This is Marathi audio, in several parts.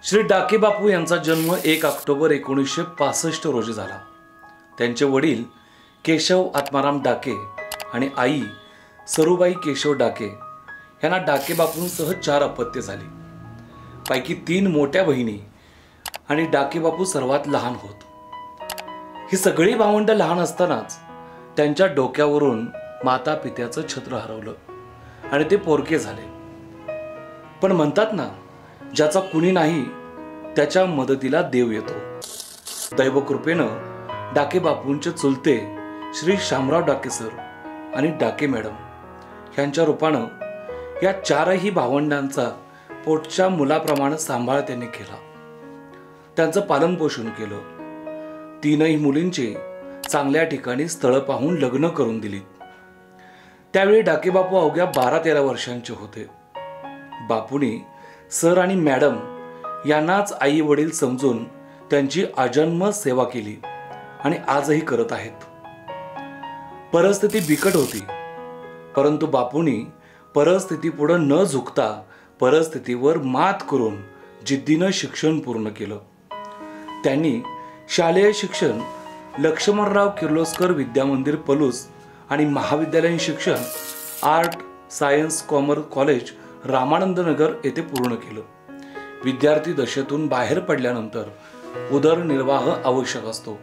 श्री डाके बापू यांचा जन्म 1 ऑक्टोबर 1965 रोजी झाला। त्यांचे वडील केशव आत्माराम डाके आणि आई सरूबाई केशव डाके यांना डाके बापूंसह 4 अपत्ये झाली, पैकी 3 मोठ्या बहिणी आणि डाके बापू सर्वात लहान होत। ही सगळी भावंड लहान असतानाच त्यांच्या डोक्यावरून माता पित्याचं छत्र हरवलं आणि ते पोरके झाले। पण म्हणतात ना, ज्याचा कुणी नाही त्याच्या मदतीला देव येतो। दैवकृपेनं डाके बापूंचे चुलते श्री शामराव डाके सर आणि डाके मॅडम यांच्या रूपानं या 4ही भावंडांचा पोटच्या मुलाप्रमाणे सांभाळ त्यांनी केला, त्यांचं पालन पोषण केलं। 3ही मुलींची चांगल्या ठिकाणी स्थळ पाहून लग्न करून दिली। त्यावेळी डाके बापू अवघ्या 12-13 वर्षांचे होते। बापूंनी सर आणि मॅडम यांनाच आई वडील समजून त्यांची आजन्म सेवा केली आणि आजही करत आहेत। परिस्थिती बिकट होती, परंतु बापूंनी परिस्थितीपुढे न झुकता परिस्थितीवर मात करून जिद्दीनं शिक्षण पूर्ण केलं। त्यांनी शालेय शिक्षण लक्ष्मणराव किर्लोस्कर विद्यामंदिर पलूस आणि महाविद्यालयीन शिक्षण art science commerce college Ramanand Nagar येथे पूर्ण केलं। विद्यार्थी दशेतून बाहेर पडल्यानंतर उदरनिर्वाह आवश्यक असतो,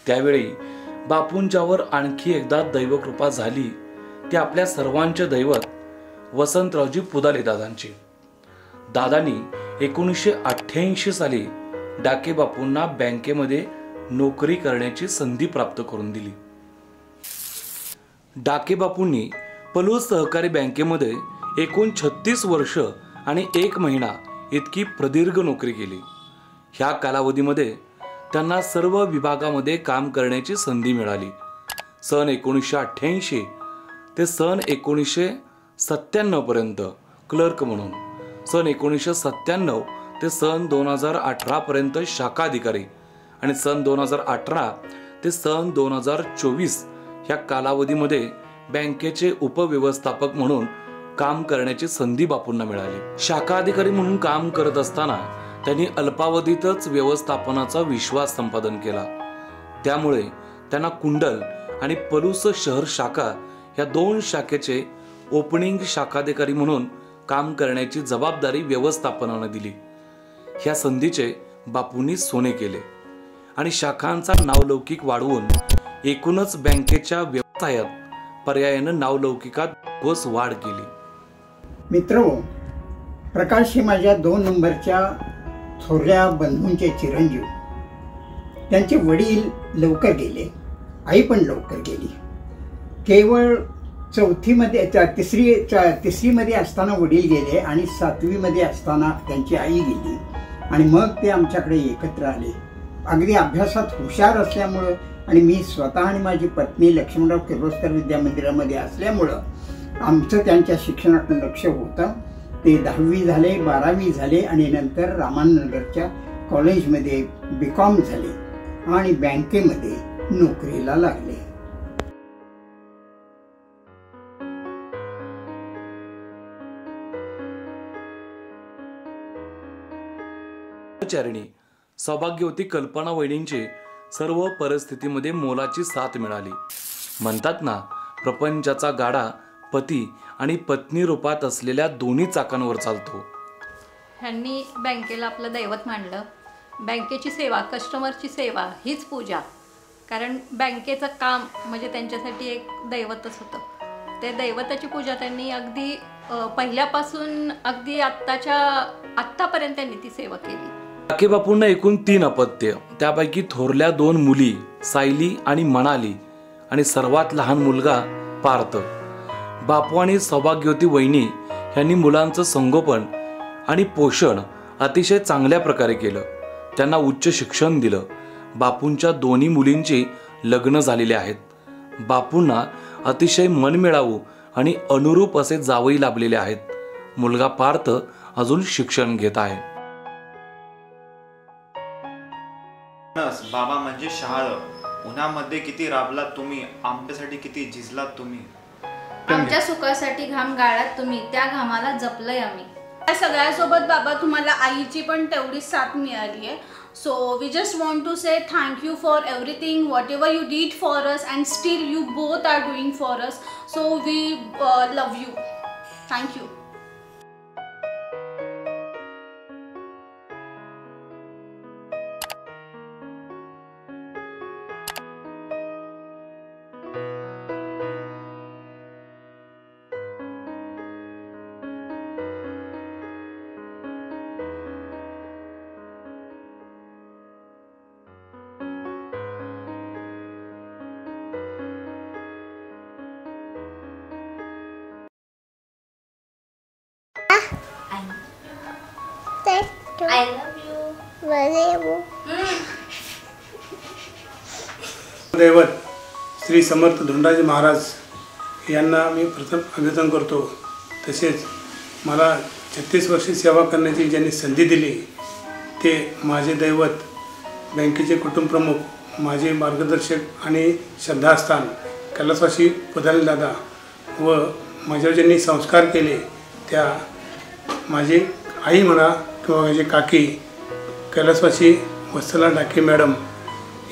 त्यावेळी बापूंच्यावर आणखी एकदा दैवकृपा झाली, ती आपल्या सर्वांचे दैवत वसंतरावजी पुदाले दादांची। दादांनी 1988 साली डाके बापूंना बँकेमध्ये नोकरी करण्याची संधी प्राप्त करून दिली। डाके बापूंनी पलूस सहकारी बँकेमध्ये एकूण 36 वर्ष आणि 1 महिना इतकी प्रदीर्घ नोकरी केली। ह्या कालावधीमध्ये त्यांना सर्व विभागामध्ये काम करण्याची संधी मिळाली। सन 1988 ते सन 1997 पर्यंत क्लर्क म्हणून, सन 1997 ते सन 2018 पर्यंत शाखा अधिकारी आणि सन 2018 ते सन 2024 ह्या कालावधीमध्ये बँकेचे उपव्यवस्थापक म्हणून काम करण्याची संधी बापूंना मिळाली। शाखा अधिकारी म्हणून काम करत असताना त्यांनी अल्पावधीतच व्यवस्थापनाचा विश्वास संपादन केला। त्यामुळे त्यांना कुंडल आणि पलूस शहर शाखा या 2 शाखेचे ओपनिंग शाखाधिकारी म्हणून काम करण्याची जबाबदारी व्यवस्थापनाने दिली। ह्या संधीचे बापूंनी सोने केले आणि शाखांचा नावलौकिक वाढवून एकूणच बँकेच्या व्यवसायात पर्यायानं नावलौकिकात घोस वाढ केली। मित्रो, प्रकाश हे माझ्या 2 नंबरच्या थोरल्या बंधूंचे चिरंजीव। त्यांचे वडील लवकर गेले, आई पण लवकर गेली। केवळ 3रीमध्ये असताना वडील गेले आणि 7वीमध्ये असताना त्यांची आई गेली आणि मग ते आमच्याकडे एकत्र आले। अगदी अभ्यासात हुशार असल्यामुळं आणि मी स्वतः आणि माझी पत्नी लक्ष्मणराव किर्लोस्कर विद्यामंदिरामध्ये असल्यामुळं आमचं त्यांच्या शिक्षणात लक्ष होतं। ते 10वी झाले, 12वी झाले आणि नंतर रामानंदनगरच्या कॉलेजमध्ये BCom झाले आणि बँकेमध्ये नोकरीला लागले। चारिणी सौभाग्यवती कल्पना वहिनींची सर्व परिस्थितीमध्ये मोलाची साथ मिळाली। म्हणतात ना, प्रपंचाचा गाडा पती आणि पत्नी रूपात असलेल्या दोन्ही चाकांवर चालतो। ह्यांनी बँकेला आपलं दैवत मानलं। बँकेची सेवा, कस्टमरची सेवा हीच पूजा, कारण बँकेचं काम म्हणजे त्यांच्यासाठी एक दैवतच होतं। ते दैवताची पूजा त्यांनी अगदी पहिल्यापासून अगदी आत्तापर्यंत त्यांनी ती सेवा केली। डाके बापूंना एकूण 3 अपत्य, त्यापैकी थोरल्या 2 मुली सायली आणि मनाली आणि सर्वात लहान मुलगा पार्थ। बापू आणि सौभाग्यवती वहिनी यांनी मुलांचं संगोपन आणि पोषण अतिशय चांगल्या प्रकारे केलं, त्यांना उच्च शिक्षण दिलं। बापूंच्या 2ही मुलींची लग्न झालेली आहेत। बापूंना अतिशय मनमिळावू आणि अनुरूप असे जावई लाभलेले आहेत। मुलगा पार्थ अजून शिक्षण घेत आहे। बाबा म्हणजे शहाळ, उन्हामध्ये किती राबलात तुम्ही, आमच्यासाठी किती झिजलात तुम्ही। आमच्या सुखासाठी घाम गाळलात तुम्ही, त्या घामाला जपलंय आम्ही। या सगळ्यासोबत बाबा तुम्हाला आईची पण तेवढीच साथ मिळाली आहे. So we just want to say thank you for everything, whatever you did for us, and still you both are doing for us. So we love you. Thank you. I love you. दैवत श्री समर्थ धोंडाजी महाराज यांना मी प्रथम अभिवादन करतो. तसेच मला 36 वर्षे सेवा करण्याची ज्यांनी संधी दिली ते माझे दैवत, बँकेचे कुटुंब प्रमुख, माझे मार्गदर्शक आणि श्रद्धास्थान कैलासवासी पुदाले दादा व माझ्यावर ज्यांनी संस्कार केले त्या माझी आई म्हणा किंवा माझी काकी कैलासवासी वत्सला डाके मॅडम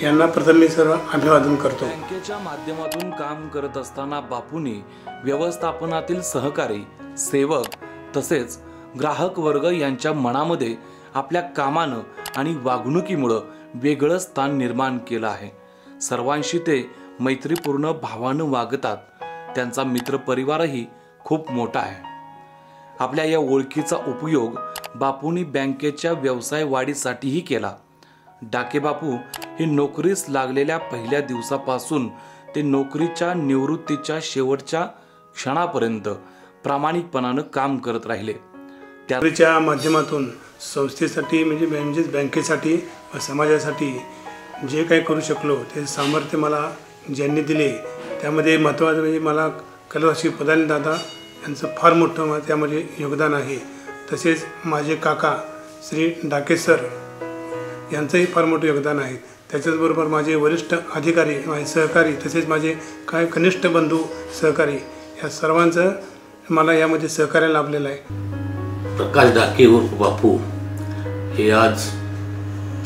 यांना प्रथम मी सर्व अभिवादन करतो. बँकेच्या माध्यमातून काम करत असताना बापूंनी व्यवस्थापनातील सहकारी, सेवक तसेच ग्राहक वर्ग यांच्या मनामध्ये आपल्या कामानं आणि वागणुकीमुळे वेगळं स्थान निर्माण केलं आहे. सर्वांशी ते मैत्रीपूर्ण भावानं वागतात. त्यांचा मित्रपरिवारही खूप मोठा आहे. आपल्या या ओळखीचा उपयोग बापूंनी बँकेच्या व्यवसाय वाढीसाठीही केला. डाके बापू हे नोकरीस लागलेल्या पहिल्या दिवसापासून ते नोकरीच्या निवृत्तीच्या शेवटच्या क्षणापर्यंत प्रामाणिकपणानं काम करत राहिले. त्याच्या माध्यमातून संस्थेसाठी म्हणजे बँकेसाठी व समाजासाठी जे काही करू शकलो ते सामर्थ्य मला ज्यांनी दिले त्यामध्ये महत्त्वाचं म्हणजे मला कैलासवासी पुदाले दादा यांचं फार मोठं त्यामध्ये योगदान आहे. तसेच माझे काका श्री डाके सर यांचंही फार मोठं योगदान आहे. त्याच्याचबरोबर माझे वरिष्ठ अधिकारी, माझे सहकारी तसेच माझे काय कनिष्ठ बंधू सहकारी या सर्वांचं मला यामध्ये सहकार्य लाभलेलं आहे. प्रकाश डाके उर्फ बापू हे आज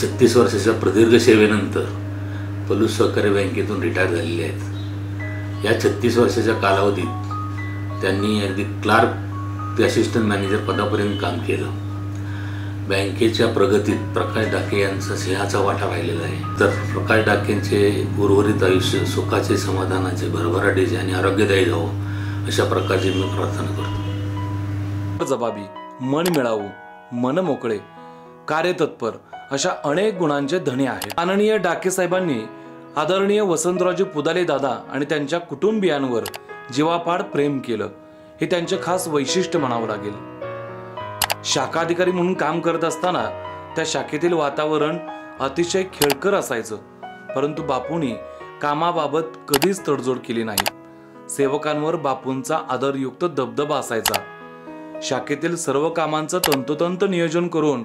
36 वर्षाच्या प्रदीर्घ सेवेनंतर पलूस सहकारी बँकेतून रिटायर झालेले आहेत. या 36 वर्षाच्या कालावधीत त्यांनी अगदी क्लार्क ते असिस्टंट मॅनेजर पदापर्यंत काम केलं. बँकेच्या प्रगतीत प्रकाश डाके यांचा सिंहाचा वाटा राहिलेला आहे. तर प्रकाश डाकेंचे उर्वरित आयुष्य सुखाचे, समाधानाचे, भरभराटीचे आणि आरोग्यदायी जावं अशा प्रकारची मी प्रार्थना करतो. जबाबी, मन मिळावू, मन मोकळे, कार्यतत्पर अशा अनेक गुणांचे धनी आहेत. माननीय डाके साहेबांनी आदरणीय वसंतरावजी पुदाले दादा आणि त्यांच्या कुटुंबियांवर जीवापाड प्रेम केलं. हे त्यांचे खास वैशिष्ट्य म्हणावं लागेल. शाखा अधिकारी म्हणून काम करत असताना त्या शाखेतील वातावरण अतिशय खेळकर असायचं. परंतु बापूंनी कामाबाबत कधीच तडजोड केली नाही. सेवकांवर बापूंचा आदरयुक्त दबदबा असायचा. शाखेतील सर्व कामांचं तंतोतंत नियोजन करून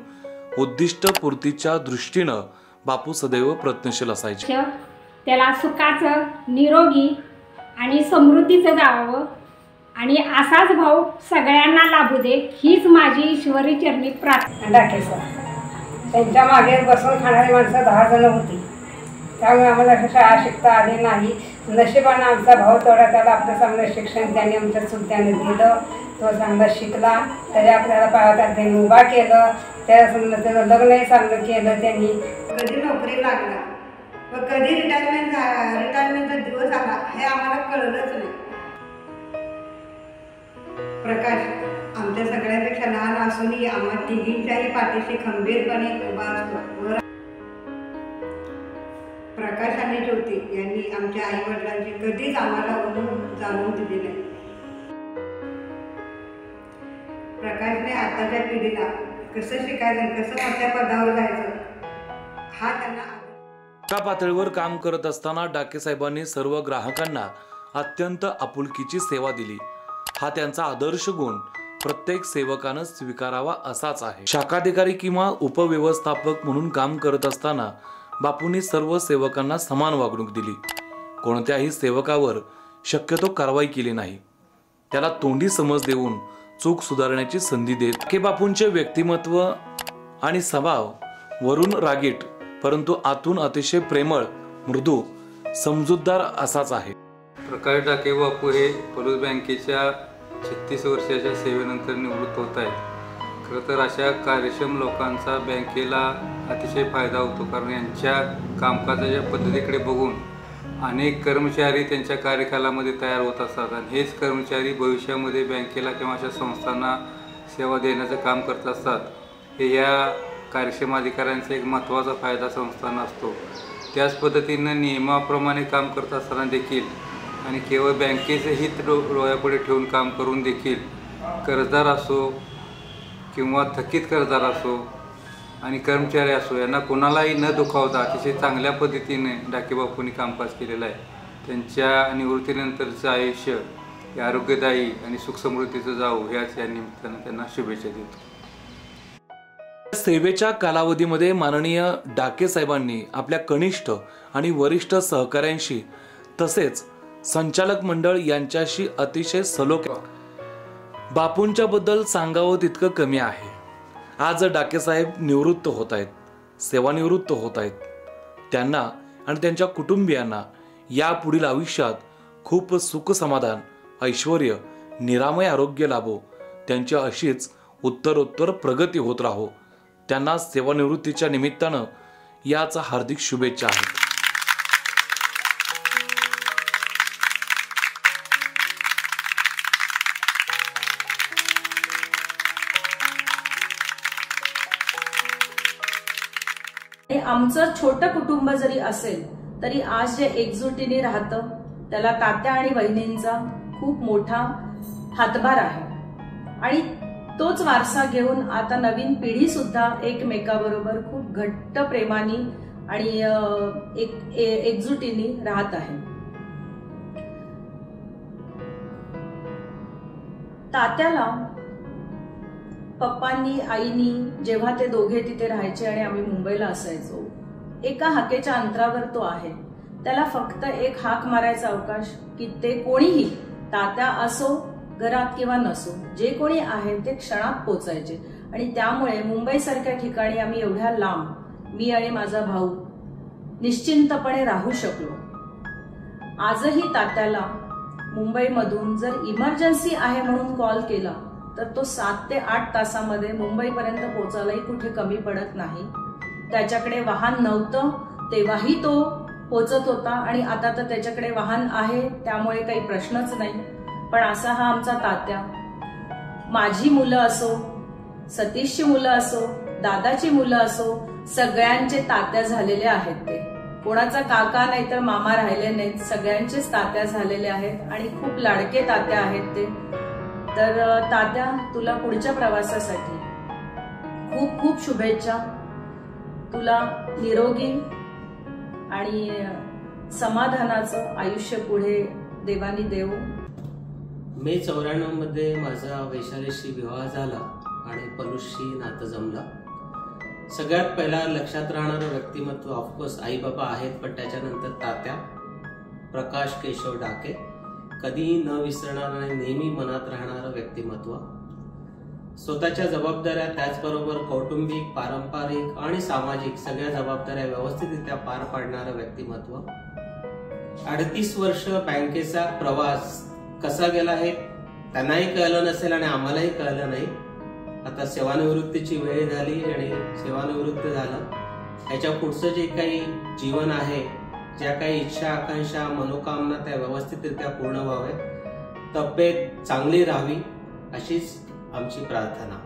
उद्दिष्ट पूर्तीच्या दृष्टीनं बापू सदैव प्रयत्नशील असायचे. त्याला सुखाचं, निरोगी आणि समृद्धीचं जावं आणि असाच भाव सगळ्यांना लाभू दे हीच माझी ईश्वरी चरणी प्रार्थना. डाके सर त्यांच्या मागे बसून खाणारी माणसं 10 जण होती. त्यामुळे आम्हाला शाळा शिकता आली नाही. नशिबानं आमचा भाऊ तेवढा त्याला आपलं चांगलं शिक्षण त्यांनी आमच्या चुलत्याने दिलं. तो चांगला शिकला. त्याच्या आपल्याला पाहतात त्यांनी उभा केलं. त्याचं लग्नही चांगलं केलं त्यांनी. कधी नोकरी लागला व कधी रिटायरमेंटचा दिवस आला हे आम्हाला कळलंच नाही. प्रकाश आमच्या सगळ्यांपेक्षा लहान असूनही आम्हा तिघींच्याही पाठीशी खंबीरपणे उभा असतो. प्रकाश आणि ज्योती यांनी आमच्या आई वडिलांची कधीच आम्हाला उणीव जाणून दिली नाही. प्रकाशने आताच्या पिढीला कसं शिकायचं, कसं मोठ्या पदावर जायचं हा त्यांना. पातळीवर काम करत असताना डाके साहेबांनी सर्व ग्राहकांना अत्यंत आपुलकीची सेवा दिली. हा त्यांचा आदर्श गुण प्रत्येक सेवकानं स्वीकारावा असाच आहे. शाखाधिकारी किंवा उपव्यवस्थापक म्हणून काम करत असताना बापूंनी सर्व सेवकांना समान वागणूक दिली. कोणत्याही सेवकावर शक्यतो कारवाई केली नाही. त्याला तोंडी समज देऊन चूक सुधारण्याची संधी देत. डाके बापूंचे व्यक्तिमत्व आणि स्वभाव वरून रागीट परंतु आतून अतिशय प्रेमळ, मृदू, समजूतदार असाच आहे. प्रकाश डाके बापू हे पलूस बँकेच्या 36 वर्षाच्या सेवेनंतर निवृत्त होत आहेत. खरं तर अशा कार्यक्षम लोकांचा बँकेला अतिशय फायदा होतो, कारण यांच्या कामकाजाच्या पद्धतीकडे बघून अनेक कर्मचारी त्यांच्या कार्यकालामध्ये तयार होत असतात आणि हेच कर्मचारी भविष्यामध्ये बँकेला किंवा अशा संस्थांना सेवा देण्याचं काम करत असतात. हे या कार्यक्षम अधिकाऱ्यांचा एक महत्त्वाचा फायदा संस्थांना असतो. त्याच पद्धतीनं नियमाप्रमाणे काम करत असताना देखील आणि केवळ बँकेचे हित डोळ्यापुढे ठेवून काम करून देखील कर्जदार असो किंवा थकीत कर्जदार असो आणि कर्मचारी असो यांना कोणालाही न दुखावता अतिशय चांगल्या पद्धतीने डाके बापूंनी कामकाज केलेलं आहे. त्यांच्या निवृत्तीनंतरचं आयुष्य हे आरोग्यदायी आणि सुखसमृद्धीचं जावो ह्याच या निमित्तानं त्यांना शुभेच्छा देतो. सेवेच्या कालावधीमध्ये माननीय डाके साहेबांनी आपल्या कनिष्ठ आणि वरिष्ठ सहकाऱ्यांशी तसेच संचालक मंडळ यांच्याशी अतिशय सलोख्याने बापूंच्या बद्दल सांगावं तितकं कमी आहे. आज डाके साहेब निवृत्त होत आहेत, सेवानिवृत्त होत आहेत. त्यांना आणि त्यांच्या कुटुंबियांना यापुढील आयुष्यात खूप सुख समाधान, ऐश्वर्य, निरामय आरोग्य लाभो. त्यांची अशीच उत्तरोत्तर प्रगती होत राहो. त्यांना सेवानिवृत्तीच्या निमित्तानं याच हार्दिक शुभेच्छा आहेत. आमचं छोटं कुटुंब जरी असेल तरी आज जे एकजुटीने राहतं त्याला तात्या आणि वहिनींचा खूप मोठा हातभार आहे आणि तोच वारसा घेऊन आता नवीन पिढी सुद्धा एकमेकाबरोबर खूप घट्ट प्रेमाने आणि एकजुटीने राहत आहे. तात्याला पप्पांनी आईनी जेव्हा ते दोघे तिथे राहायचे आणि आम्ही मुंबईला असायचो, एका हाकेच्या अंतरावर तो आहे. त्याला फक्त एक हाक मारायचा अवकाश की ते कोणीही, तात्या असो घरात किंवा नसो, जे कोणी आहे ते क्षणात पोचायचे. आणि त्यामुळे मुंबईसारख्या ठिकाणी आम्ही एवढ्या लांब, मी आणि माझा भाऊ निश्चिंतपणे राहू शकलो. आजही तात्याला मुंबईमधून जर इमर्जन्सी आहे म्हणून कॉल केला तर तो 7 ते 8 तासामध्ये मुंबईपर्यंत पोहोचायलाही कुठे कमी पडत नाही. त्याच्याकडे वाहन नव्हतं तेव्हाही तो पोहोचत होता आणि आता तर त्याच्याकडे वाहन आहे त्यामुळे काही प्रश्नच नाही. पण असा हा आमचा तात्या. माझी मुलं असो, सतीशची मुलं असो, दादाची मुलं असो, सगळ्यांचे तात्या झालेले आहेत. ते कोणाचा काका नाही तर मामा राहिले नाहीत, सगळ्यांचेच तात्या झालेले आहेत आणि खूप लाडके तात्या आहेत ते. तर तात्या, तुला पुढच्या प्रवासासाठी खूप खूप शुभेच्छा. तुला निरोगी आणि समाधानाचं आयुष्य पुढे देवानी देव. मे 94 मध्ये माझा वैशालीशी विवाह झाला आणि पलूसशी नातं जमलं. सगळ्यात पहिला लक्षात राहणारं व्यक्तिमत्व ऑफकोर्स आई बाबा आहेत, पण त्याच्यानंतर तात्या प्रकाश केशव डाके, कधीही न विसरणार आणि नेहमी मनात राहणारं व्यक्तिमत्व. स्वतःच्या जबाबदाऱ्या त्याचबरोबर कौटुंबिक, पारंपरिक आणि सामाजिक सगळ्या जबाबदाऱ्या व्यवस्थितरित्या पार पाडणारं व्यक्तिमत्व. 38 वर्ष बँकेचा प्रवास कसा गेला हे त्यांनाही कळलं नसेल आणि आम्हालाही कळलं नाही. आता सेवानिवृत्तीची वेळ झाली आणि सेवानिवृत्त झालं. याच्या पुढचं जे काही जीवन आहे, ज्या काही इच्छा, आकांक्षा, मनोकामना त्या व्यवस्थितरित्या पूर्ण व्हाव्यात, तब्येत चांगली राहावी अशीच आमची प्रार्थना.